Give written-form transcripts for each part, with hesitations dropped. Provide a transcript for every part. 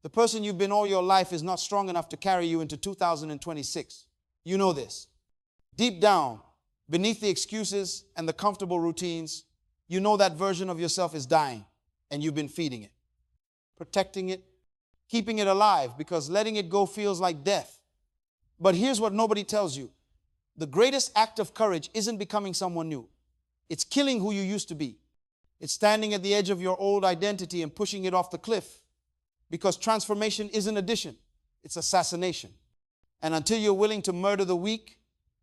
The person you've been all your life is not strong enough to carry you into 2026. You know this. Deep down, beneath the excuses and the comfortable routines, you know that version of yourself is dying, and you've been feeding it, protecting it, keeping it alive, because letting it go feels like death. But here's what nobody tells you. The greatest act of courage isn't becoming someone new. It's killing who you used to be. It's standing at the edge of your old identity and pushing it off the cliff. Because transformation isn't addition, it's assassination. And until you're willing to murder the weak,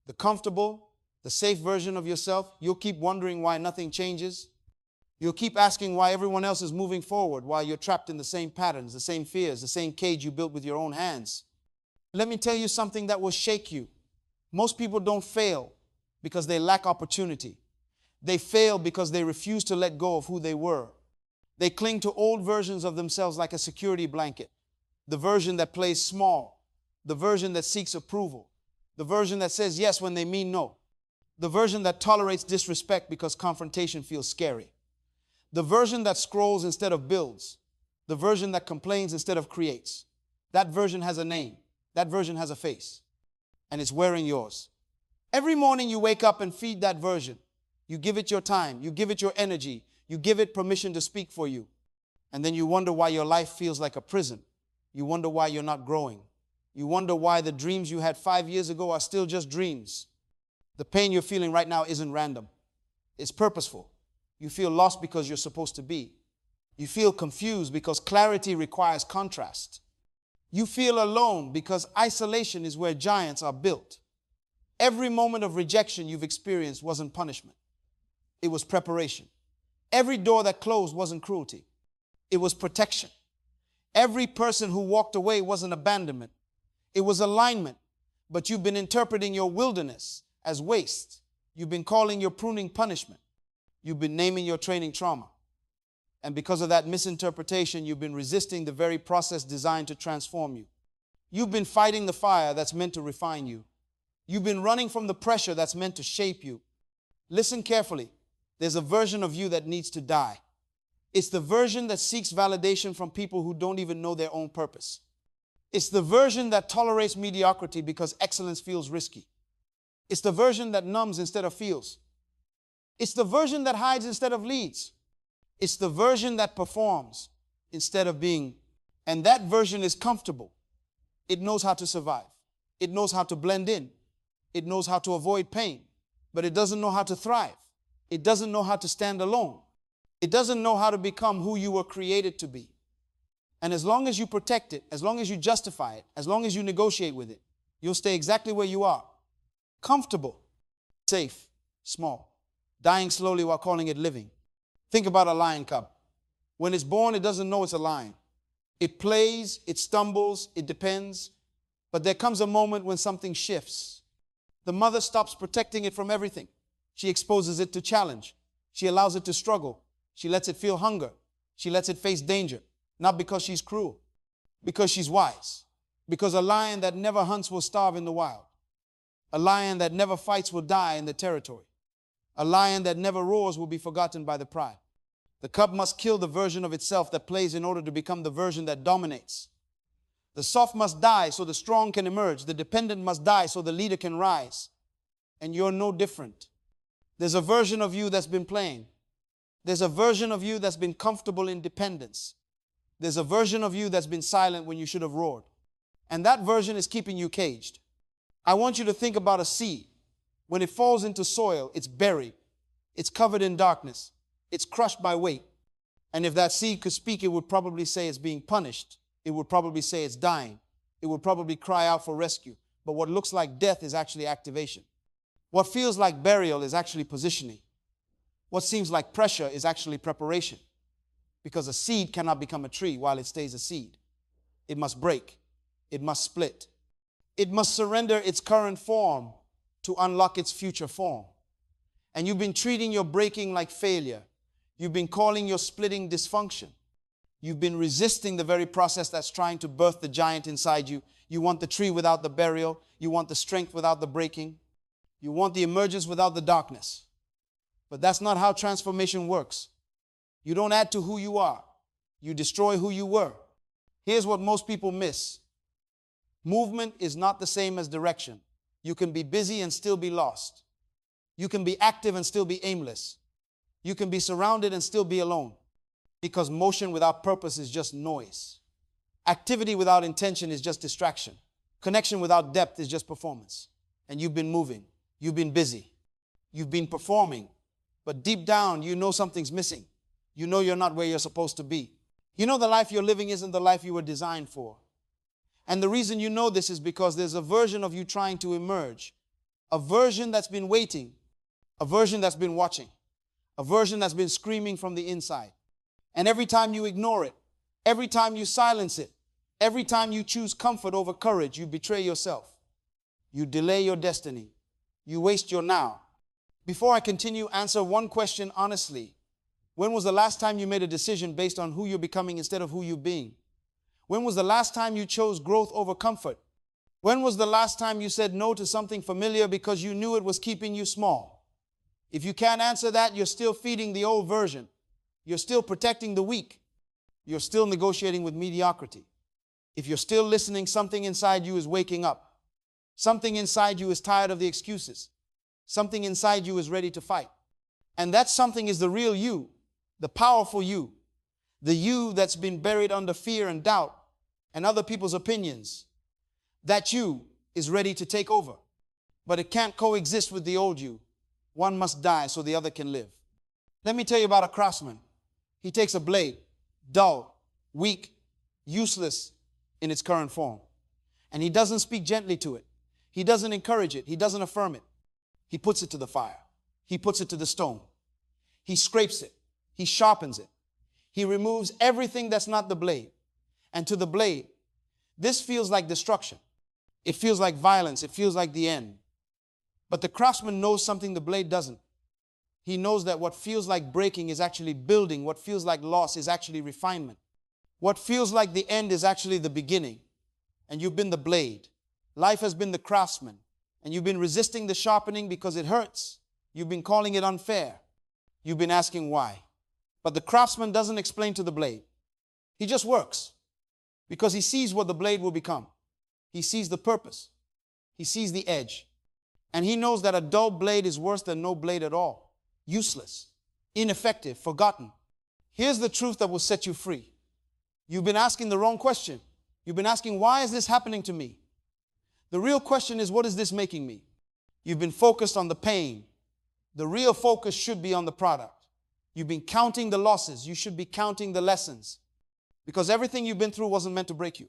the comfortable, the safe version of yourself, you'll keep wondering why nothing changes. You'll keep asking why everyone else is moving forward while you're trapped in the same patterns, the same fears, the same cage you built with your own hands. Let me tell you something that will shake you. Most people don't fail because they lack opportunity. They fail because they refuse to let go of who they were. They cling to old versions of themselves like a security blanket. The version that plays small. The version that seeks approval. The version that says yes when they mean no. The version that tolerates disrespect because confrontation feels scary. The version that scrolls instead of builds. The version that complains instead of creates. That version has a name. That version has a face. And it's wearing yours. Every morning you wake up and feed that version. You give it your time. You give it your energy. You give it permission to speak for you. And then you wonder why your life feels like a prison. You wonder why you're not growing. You wonder why the dreams you had 5 years ago are still just dreams. The pain you're feeling right now isn't random. It's purposeful. You feel lost because you're supposed to be. You feel confused because clarity requires contrast. You feel alone because isolation is where giants are built. Every moment of rejection you've experienced wasn't punishment. It was preparation. Every door that closed wasn't cruelty. It was protection. Every person who walked away wasn't abandonment. It was alignment. But you've been interpreting your wilderness as waste. You've been calling your pruning punishment. You've been naming your training trauma. And because of that misinterpretation, you've been resisting the very process designed to transform you. You've been fighting the fire that's meant to refine you. You've been running from the pressure that's meant to shape you. Listen carefully. There's a version of you that needs to die. It's the version that seeks validation from people who don't even know their own purpose. It's the version that tolerates mediocrity because excellence feels risky. It's the version that numbs instead of feels. It's the version that hides instead of leads. It's the version that performs instead of being. And that version is comfortable. It knows how to survive. It knows how to blend in. It knows how to avoid pain. But it doesn't know how to thrive. It doesn't know how to stand alone. It doesn't know how to become who you were created to be. And as long as you protect it, as long as you justify it, as long as you negotiate with it, you'll stay exactly where you are. Comfortable, safe, small, dying slowly while calling it living. Think about a lion cub. When it's born, it doesn't know it's a lion. It plays, it stumbles, it depends. But there comes a moment when something shifts. The mother stops protecting it from everything. She exposes it to challenge. She allows it to struggle. She lets it feel hunger. She lets it face danger. Not because she's cruel, because she's wise. Because a lion that never hunts will starve in the wild. A lion that never fights will die in the territory. A lion that never roars will be forgotten by the pride. The cub must kill the version of itself that plays in order to become the version that dominates. The soft must die so the strong can emerge. The dependent must die so the leader can rise. And you're no different. There's a version of you that's been playing. There's a version of you that's been comfortable in dependence. There's a version of you that's been silent when you should have roared. And that version is keeping you caged. I want you to think about a seed. When it falls into soil, it's buried. It's covered in darkness. It's crushed by weight. And if that seed could speak, it would probably say it's being punished. It would probably say it's dying. It would probably cry out for rescue. But what looks like death is actually activation. What feels like burial is actually positioning. What seems like pressure is actually preparation. Because a seed cannot become a tree while it stays a seed. It must break. It must split. It must surrender its current form to unlock its future form. And you've been treating your breaking like failure. You've been calling your splitting dysfunction. You've been resisting the very process that's trying to birth the giant inside you. You want the tree without the burial. You want the strength without the breaking. You want the emergence without the darkness. But that's not how transformation works. You don't add to who you are. You destroy who you were. Here's what most people miss. Movement is not the same as direction. You can be busy and still be lost. You can be active and still be aimless. You can be surrounded and still be alone. Because motion without purpose is just noise. Activity without intention is just distraction. Connection without depth is just performance. And you've been moving. You've been busy. You've been performing. But deep down, you know something's missing. You know you're not where you're supposed to be. You know the life you're living isn't the life you were designed for. And the reason you know this is because there's a version of you trying to emerge. A version that's been waiting. A version that's been watching. A version that's been screaming from the inside. And every time you ignore it, every time you silence it, every time you choose comfort over courage, you betray yourself. You delay your destiny. You waste your now. Before I continue, answer one question honestly. When was the last time you made a decision based on who you're becoming instead of who you're being? When was the last time you chose growth over comfort? When was the last time you said no to something familiar because you knew it was keeping you small? If you can't answer that, you're still feeding the old version. You're still protecting the weak. You're still negotiating with mediocrity. If you're still listening, something inside you is waking up. Something inside you is tired of the excuses. Something inside you is ready to fight. And that something is the real you, the powerful you, the you that's been buried under fear and doubt and other people's opinions. That you is ready to take over. But it can't coexist with the old you. One must die so the other can live. Let me tell you about a craftsman. He takes a blade, dull, weak, useless in its current form. And he doesn't speak gently to it. He doesn't encourage it. He doesn't affirm it. He puts it to the fire. He puts it to the stone. He scrapes it. He sharpens it. He removes everything that's not the blade. And to the blade, this feels like destruction. It feels like violence. It feels like the end. But the craftsman knows something the blade doesn't. He knows that what feels like breaking is actually building. What feels like loss is actually refinement. What feels like the end is actually the beginning. And you've been the blade. Life has been the craftsman. And you've been resisting the sharpening because it hurts. You've been calling it unfair. You've been asking why. But the craftsman doesn't explain to the blade. He just works because he sees what the blade will become. He sees the purpose. He sees the edge. And he knows that a dull blade is worse than no blade at all. Useless, ineffective, forgotten. Here's the truth that will set you free. You've been asking the wrong question. You've been asking, why is this happening to me? The real question is, what is this making me? You've been focused on the pain. The real focus should be on the product. You've been counting the losses. You should be counting the lessons. Because everything you've been through wasn't meant to break you.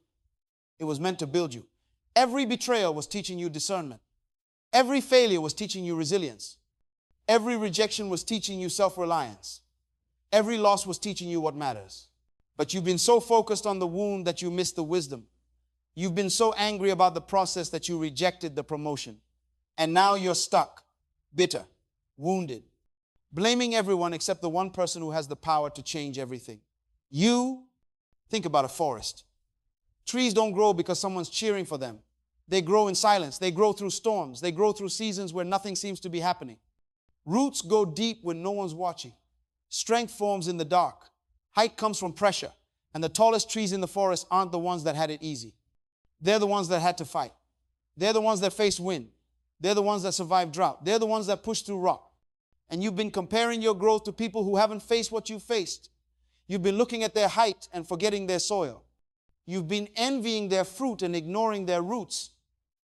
It was meant to build you. Every betrayal was teaching you discernment. Every failure was teaching you resilience. Every rejection was teaching you self-reliance. Every loss was teaching you what matters. But you've been so focused on the wound that you missed the wisdom. You've been so angry about the process that you rejected the promotion. And now you're stuck, bitter, wounded, blaming everyone except the one person who has the power to change everything. Think about a forest. Trees don't grow because someone's cheering for them. They grow in silence. They grow through storms. They grow through seasons where nothing seems to be happening. Roots go deep when no one's watching. Strength forms in the dark. Height comes from pressure. And the tallest trees in the forest aren't the ones that had it easy. They're the ones that had to fight. They're the ones that faced wind. They're the ones that survived drought. They're the ones that pushed through rock. And you've been comparing your growth to people who haven't faced what you faced. You've been looking at their height and forgetting their soil. You've been envying their fruit and ignoring their roots.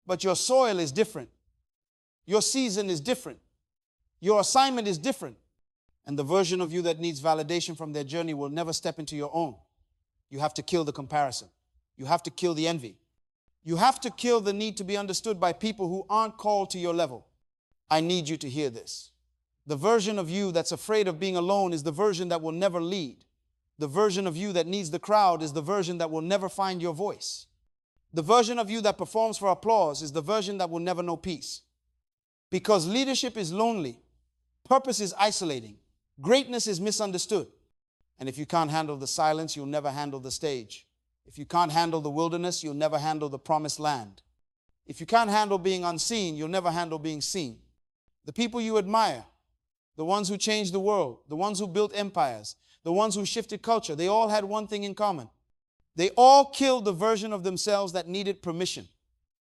But your soil is different. Your season is different. Your assignment is different. And the version of you that needs validation from their journey will never step into your own. You have to kill the comparison. You have to kill the envy. You have to kill the need to be understood by people who aren't called to your level. I need you to hear this. The version of you that's afraid of being alone is the version that will never lead. The version of you that needs the crowd is the version that will never find your voice. The version of you that performs for applause is the version that will never know peace. Because leadership is lonely. Purpose is isolating. Greatness is misunderstood. And if you can't handle the silence, you'll never handle the stage. If you can't handle the wilderness, you'll never handle the promised land. If you can't handle being unseen, you'll never handle being seen. The people you admire, the ones who changed the world, the ones who built empires, the ones who shifted culture, they all had one thing in common. They all killed the version of themselves that needed permission.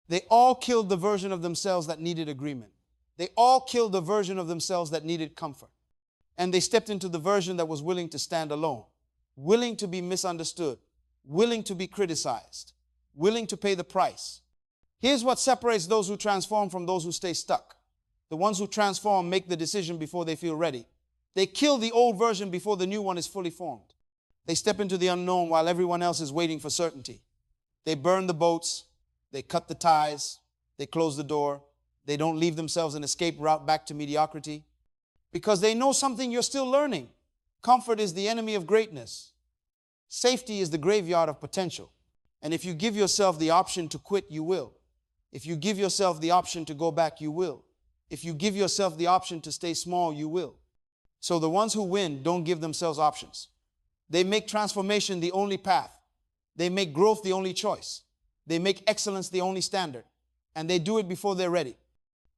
They all killed the version of themselves that needed agreement. They all killed the version of themselves that needed comfort. And they stepped into the version that was willing to stand alone, willing to be misunderstood, willing to be criticized, willing to pay the price. Here's what separates those who transform from those who stay stuck. The ones who transform make the decision before they feel ready. They kill the old version before the new one is fully formed. They step into the unknown while everyone else is waiting for certainty. They burn the boats. They cut the ties. They close the door. They don't leave themselves an escape route back to mediocrity because they know something you're still learning. Comfort is the enemy of greatness. Safety is the graveyard of potential. And if you give yourself the option to quit, you will. If you give yourself the option to go back, you will. If you give yourself the option to stay small, you will. So the ones who win don't give themselves options. They make transformation the only path. They make growth the only choice. They make excellence the only standard. And they do it before they're ready.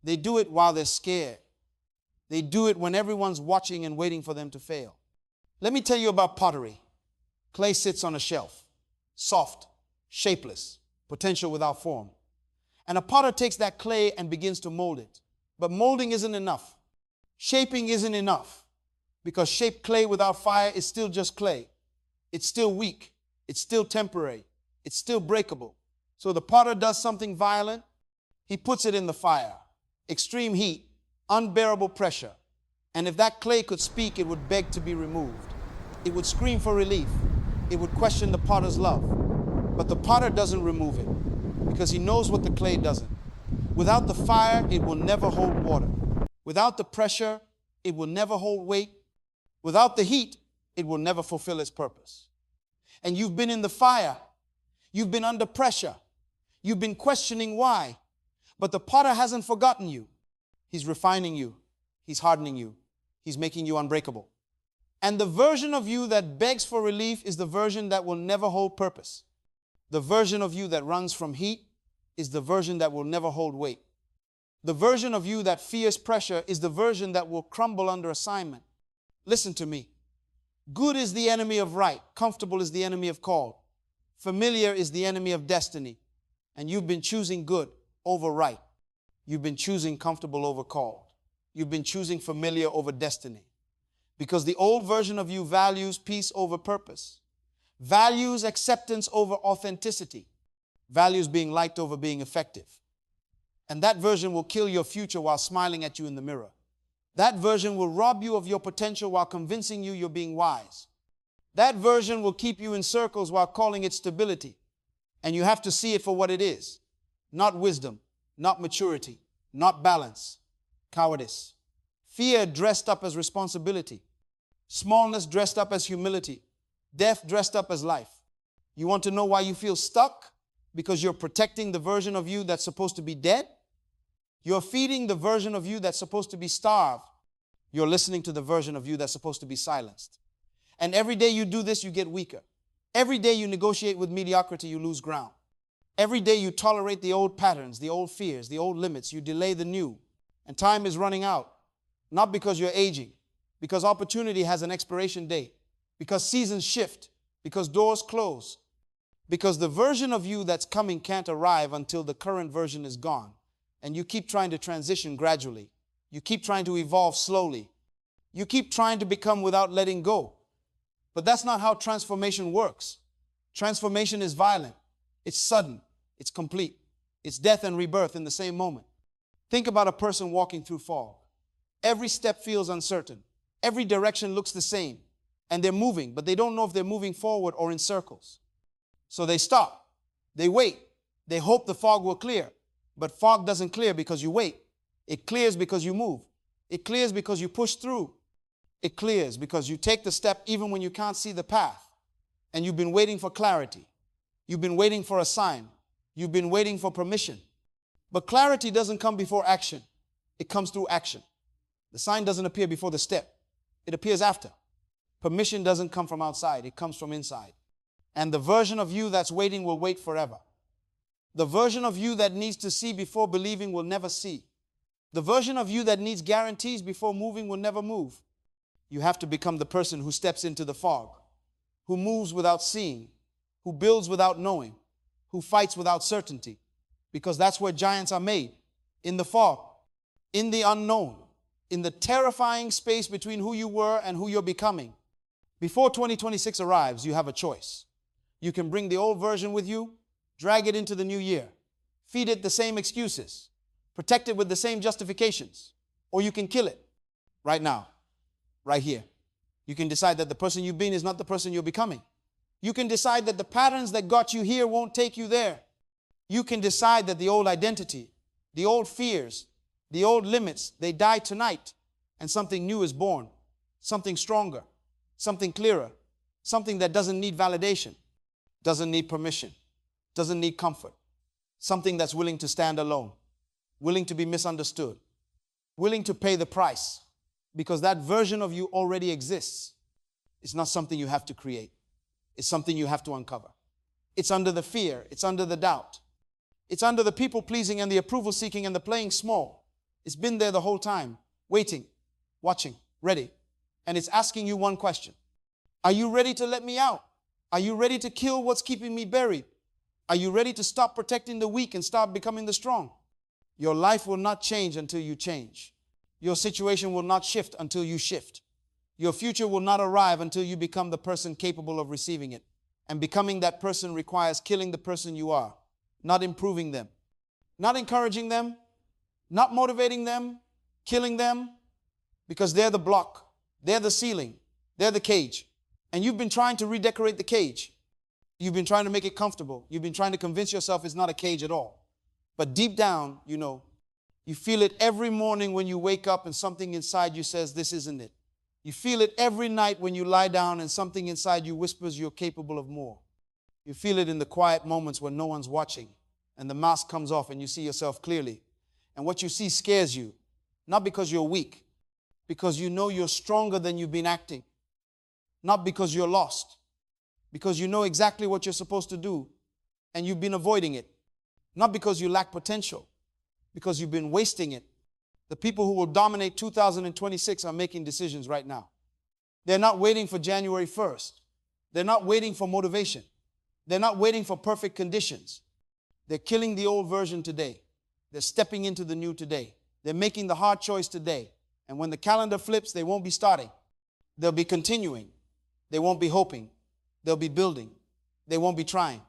They do it while they're scared. They do it when everyone's watching and waiting for them to fail. Let me tell you about pottery. Clay sits on a shelf, soft, shapeless, potential without form. And a potter takes that clay and begins to mold it. But molding isn't enough. Shaping isn't enough. Because shaped clay without fire is still just clay. It's still weak. It's still temporary. It's still breakable. So the potter does something violent. He puts it in the fire. Extreme heat, unbearable pressure. And if that clay could speak, it would beg to be removed. It would scream for relief. It would question the potter's love. But the potter doesn't remove it because he knows what the clay doesn't. Without the fire, it will never hold water. Without the pressure, it will never hold weight. Without the heat, it will never fulfill its purpose. And you've been in the fire. You've been under pressure. You've been questioning why. But the potter hasn't forgotten you. He's refining you. He's hardening you. He's making you unbreakable. And the version of you that begs for relief is the version that will never hold purpose. The version of you that runs from heat is the version that will never hold weight. The version of you that fears pressure is the version that will crumble under assignment. Listen to me. Good is the enemy of right. Comfortable is the enemy of called. Familiar is the enemy of destiny. And you've been choosing good over right. You've been choosing comfortable over called. You've been choosing familiar over destiny. Because the old version of you values peace over purpose. Values acceptance over authenticity. Values being liked over being effective. And that version will kill your future while smiling at you in the mirror. That version will rob you of your potential while convincing you you're being wise. That version will keep you in circles while calling it stability. And you have to see it for what it is. Not wisdom, not maturity, not balance, cowardice. Fear dressed up as responsibility. Smallness dressed up as humility. Death dressed up as life. You want to know why you feel stuck? Because you're protecting the version of you that's supposed to be dead? You're feeding the version of you that's supposed to be starved. You're listening to the version of you that's supposed to be silenced. And every day you do this, you get weaker. Every day you negotiate with mediocrity, you lose ground. Every day you tolerate the old patterns, the old fears, the old limits. You delay the new. And time is running out. Not because you're aging. Because opportunity has an expiration date. Because seasons shift. Because doors close. Because the version of you that's coming can't arrive until the current version is gone. And you keep trying to transition gradually. You keep trying to evolve slowly. You keep trying to become without letting go. But that's not how transformation works. Transformation is violent. It's sudden. It's complete. It's death and rebirth in the same moment. Think about a person walking through fog. Every step feels uncertain. Every direction looks the same. And they're moving, but they don't know if they're moving forward or in circles. So they stop. They wait. They hope the fog will clear. But fog doesn't clear because you wait. It clears because you move. It clears because you push through. It clears because you take the step even when you can't see the path. And you've been waiting for clarity. You've been waiting for a sign. You've been waiting for permission. But clarity doesn't come before action. It comes through action. The sign doesn't appear before the step. It appears after. Permission doesn't come from outside. It comes from inside. And the version of you that's waiting will wait forever. The version of you that needs to see before believing will never see. The version of you that needs guarantees before moving will never move. You have to become the person who steps into the fog, who moves without seeing, who builds without knowing, who fights without certainty, because that's where giants are made, in the fog, in the unknown, in the terrifying space between who you were and who you're becoming. Before 2026 arrives, you have a choice. You can bring the old version with you, drag it into the new year, feed it the same excuses, protect it with the same justifications, or you can kill it right now, right here. You can decide that the person you've been is not the person you're becoming. You can decide that the patterns that got you here won't take you there. You can decide that the old identity, the old fears, the old limits, they die tonight, and something new is born, something stronger, something clearer, something that doesn't need validation, doesn't need permission, doesn't need comfort, something that's willing to stand alone, willing to be misunderstood, willing to pay the price, because that version of you already exists. It's not something you have to create. It's something you have to uncover. It's under the fear. It's under the doubt. It's under the people-pleasing and the approval-seeking and the playing small. It's been there the whole time, waiting, watching, ready. And it's asking you one question. Are you ready to let me out? Are you ready to kill what's keeping me buried? Are you ready to stop protecting the weak and start becoming the strong? Your life will not change until you change. Your situation will not shift until you shift. Your future will not arrive until you become the person capable of receiving it. And becoming that person requires killing the person you are, not improving them, not encouraging them, not motivating them, killing them, because they're the block, they're the ceiling, they're the cage. And you've been trying to redecorate the cage. You've been trying to make it comfortable. You've been trying to convince yourself it's not a cage at all. But deep down, you know, you feel it every morning when you wake up and something inside you says, this isn't it. You feel it every night when you lie down and something inside you whispers you're capable of more. You feel it in the quiet moments when no one's watching and the mask comes off and you see yourself clearly. And what you see scares you, not because you're weak, because you know you're stronger than you've been acting. Not because you're lost, because you know exactly what you're supposed to do and you've been avoiding it. Not because you lack potential, because you've been wasting it. The people who will dominate 2026 are making decisions right now. They're not waiting for January 1st. They're not waiting for motivation. They're not waiting for perfect conditions. They're killing the old version today. They're stepping into the new today. They're making the hard choice today. And when the calendar flips, they won't be starting. They'll be continuing. They won't be hoping. They'll be building. They won't be trying.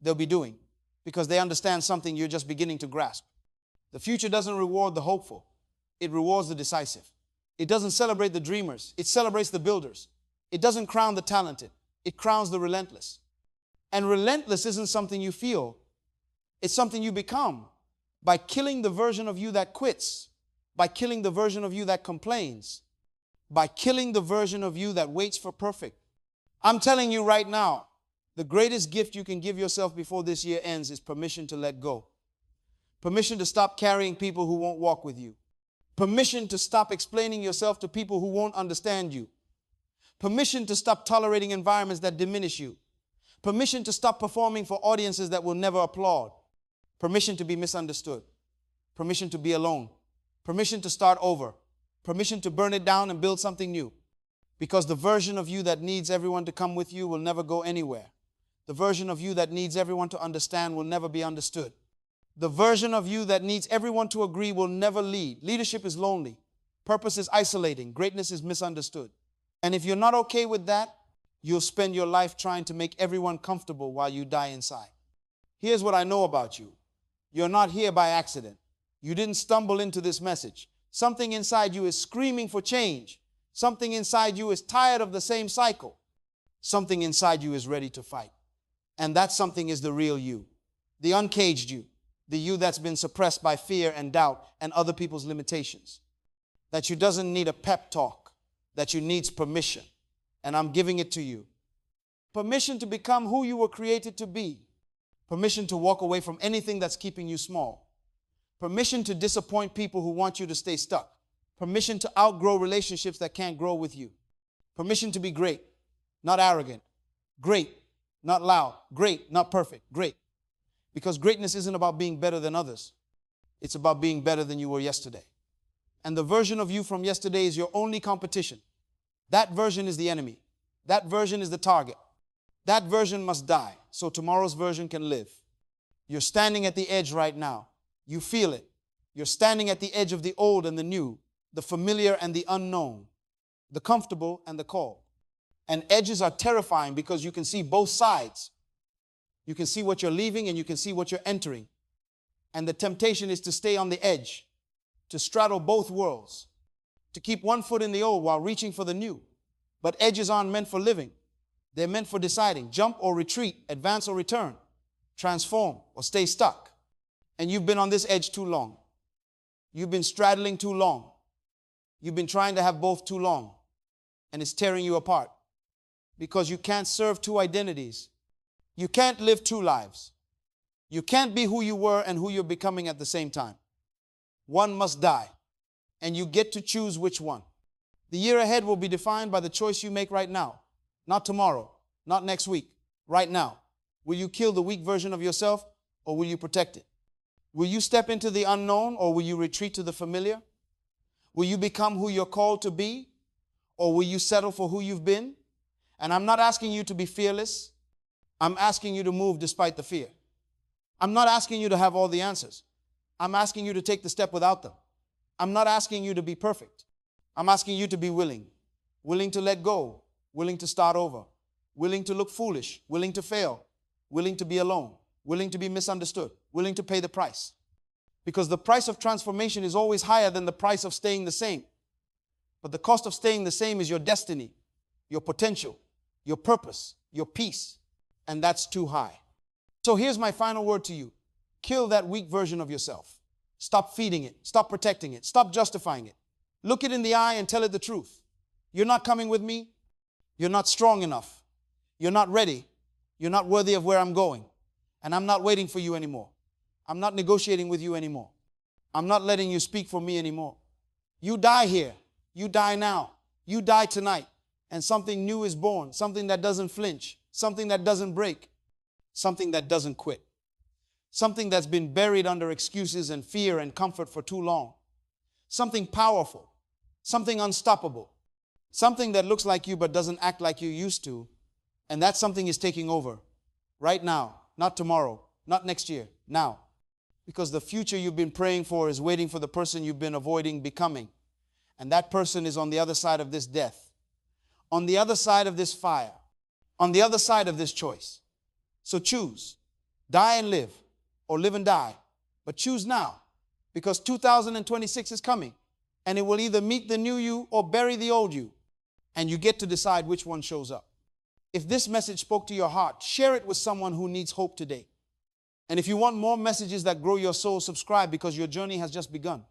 They'll be doing. Because they understand something you're just beginning to grasp. The future doesn't reward the hopeful. It rewards the decisive. It doesn't celebrate the dreamers. It celebrates the builders. It doesn't crown the talented. It crowns the relentless. And relentless isn't something you feel. It's something you become by killing the version of you that quits, by killing the version of you that complains, by killing the version of you that waits for perfect. I'm telling you right now, the greatest gift you can give yourself before this year ends is permission to let go. Permission to stop carrying people who won't walk with you. Permission to stop explaining yourself to people who won't understand you. Permission to stop tolerating environments that diminish you. Permission to stop performing for audiences that will never applaud. Permission to be misunderstood. Permission to be alone. Permission to start over. Permission to burn it down and build something new. Because the version of you that needs everyone to come with you will never go anywhere. The version of you that needs everyone to understand will never be understood. The version of you that needs everyone to agree will never lead. Leadership is lonely. Purpose is isolating. Greatness is misunderstood. And if you're not okay with that, you'll spend your life trying to make everyone comfortable while you die inside. Here's what I know about you. You're not here by accident. You didn't stumble into this message. Something inside you is screaming for change. Something inside you is tired of the same cycle. Something inside you is ready to fight. And that something is the real you, the uncaged you, the you that's been suppressed by fear and doubt and other people's limitations. That you doesn't need a pep talk, that you needs permission. And I'm giving it to you. Permission to become who you were created to be. Permission to walk away from anything that's keeping you small. Permission to disappoint people who want you to stay stuck. Permission to outgrow relationships that can't grow with you. Permission to be great, not arrogant. Great, not loud. Great, not perfect. Great. Because greatness isn't about being better than others. It's about being better than you were yesterday. And the version of you from yesterday is your only competition. That version is the enemy. That version is the target. That version must die so tomorrow's version can live. You're standing at the edge right now. You feel it. You're standing at the edge of the old and the new, the familiar and the unknown, the comfortable and the called. And edges are terrifying because you can see both sides. You can see what you're leaving and you can see what you're entering. And the temptation is to stay on the edge, to straddle both worlds, to keep one foot in the old while reaching for the new. But edges aren't meant for living. They're meant for deciding, jump or retreat, advance or return, transform or stay stuck. And you've been on this edge too long. You've been straddling too long. You've been trying to have both too long. And it's tearing you apart because you can't serve two identities. You can't live two lives. You can't be who you were and who you're becoming at the same time. One must die, and you get to choose which one. The year ahead will be defined by the choice you make right now, not tomorrow, not next week, right now. Will you kill the weak version of yourself, or will you protect it? Will you step into the unknown, or will you retreat to the familiar? Will you become who you're called to be, or will you settle for who you've been? And I'm not asking you to be fearless. I'm asking you to move despite the fear. I'm not asking you to have all the answers. I'm asking you to take the step without them. I'm not asking you to be perfect. I'm asking you to be willing. Willing to let go. Willing to start over. Willing to look foolish. Willing to fail. Willing to be alone. Willing to be misunderstood. Willing to pay the price. Because the price of transformation is always higher than the price of staying the same. But the cost of staying the same is your destiny, your potential, your purpose, your peace. And that's too high. So here's my final word to you. Kill that weak version of yourself. Stop feeding it. Stop protecting it. Stop justifying it. Look it in the eye and tell it the truth. You're not coming with me. You're not strong enough. You're not ready. You're not worthy of where I'm going. And I'm not waiting for you anymore. I'm not negotiating with you anymore. I'm not letting you speak for me anymore. You die here. You die now. You die tonight. And something new is born. Something that doesn't flinch. Something that doesn't break. Something that doesn't quit. Something that's been buried under excuses and fear and comfort for too long. Something powerful. Something unstoppable. Something that looks like you but doesn't act like you used to. And that something is taking over. Right now. Not tomorrow. Not next year. Now. Because the future you've been praying for is waiting for the person you've been avoiding becoming. And that person is on the other side of this death. On the other side of this fire. On the other side of this choice. So choose. Die and live. Or live and die. But choose now. Because 2026 is coming. And it will either meet the new you or bury the old you. And you get to decide which one shows up. If this message spoke to your heart, share it with someone who needs hope today. And if you want more messages that grow your soul, subscribe because your journey has just begun.